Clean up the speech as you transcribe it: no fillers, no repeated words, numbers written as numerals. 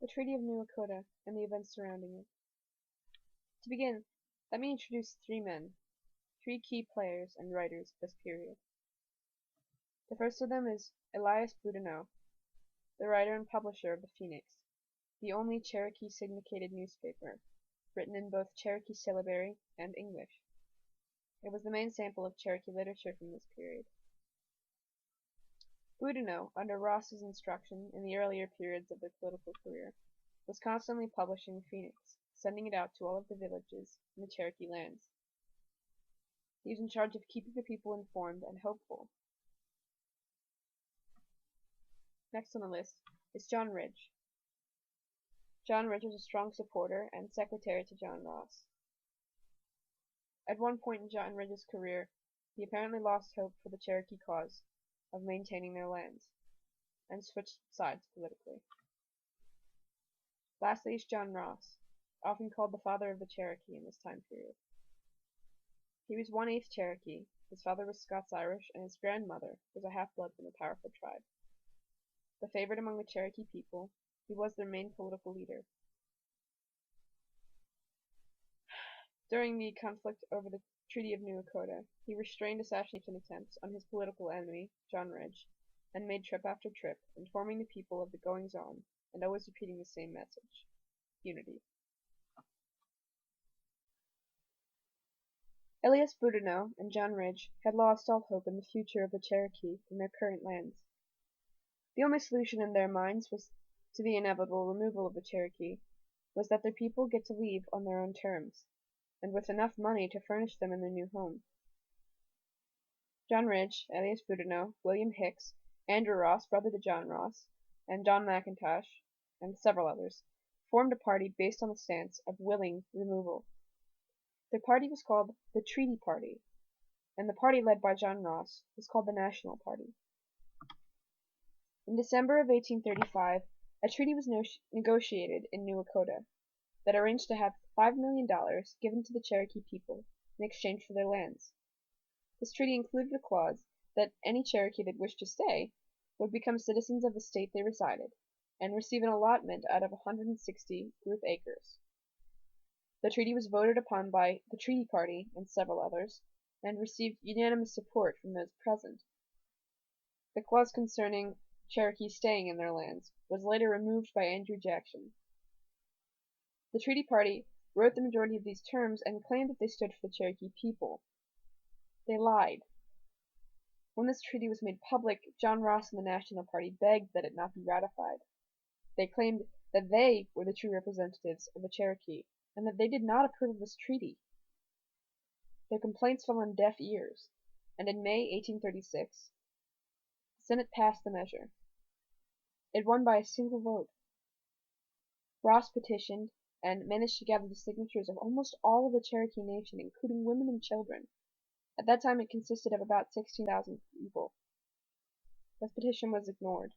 The Treaty of Echota and the events surrounding it. To begin, let me introduce three men, three key players and writers of this period. The first of them is Elias Boudinot, the writer and publisher of the Phoenix, the only Cherokee syndicated newspaper, written in both Cherokee syllabary and English. It was the main sample of Cherokee literature from this period. Boudinot, under Ross's instruction in the earlier periods of their political career, was constantly publishing the Phoenix, sending it out to all of the villages in the Cherokee lands. He was in charge of keeping the people informed and hopeful. Next on the list is John Ridge. John Ridge was a strong supporter and secretary to John Ross. At one point in John Ridge's career, he apparently lost hope for the Cherokee cause of maintaining their lands, and switched sides politically. Lastly is John Ross, often called the father of the Cherokee in this time period. He was 1/8 Cherokee, his father was Scots-Irish, and his grandmother was a half-blood from a powerful tribe. The favorite among the Cherokee people, he was their main political leader. During the conflict over the Treaty of Echota, he restrained assassination attempts on his political enemy, John Ridge, and made trip after trip, informing the people of the goings-on, and always repeating the same message: unity. Elias Boudinot and John Ridge had lost all hope in the future of the Cherokee in their current lands. The only solution in their minds was to the inevitable removal of the Cherokee was that their people get to leave on their own terms, and with enough money to furnish them in their new home. John Ridge, Elias Boudinot, William Hicks, Andrew Ross, brother to John Ross, and John McIntosh, and several others, formed a party based on the stance of willing removal. Their party was called the Treaty Party, and the party led by John Ross was called the National Party. In December of 1835, a treaty was negotiated in Echota that arranged to have $5 million given to the Cherokee people in exchange for their lands. This treaty included a clause that any Cherokee that wished to stay would become citizens of the state they resided and receive an allotment out of 160 group acres. The treaty was voted upon by the Treaty Party and several others, and received unanimous support from those present. The clause concerning Cherokee staying in their lands was later removed by Andrew Jackson. The Treaty Party wrote the majority of these terms and claimed that they stood for the Cherokee people. They lied. When this treaty was made public, John Ross and the National Party begged that it not be ratified. They claimed that they were the true representatives of the Cherokee, and that they did not approve of this treaty. Their complaints fell on deaf ears, and in May 1836, the Senate passed the measure. It won by a single vote. Ross petitioned and managed to gather the signatures of almost all of the Cherokee Nation, including women and children. At that time it consisted of about 16,000 people. This petition was ignored.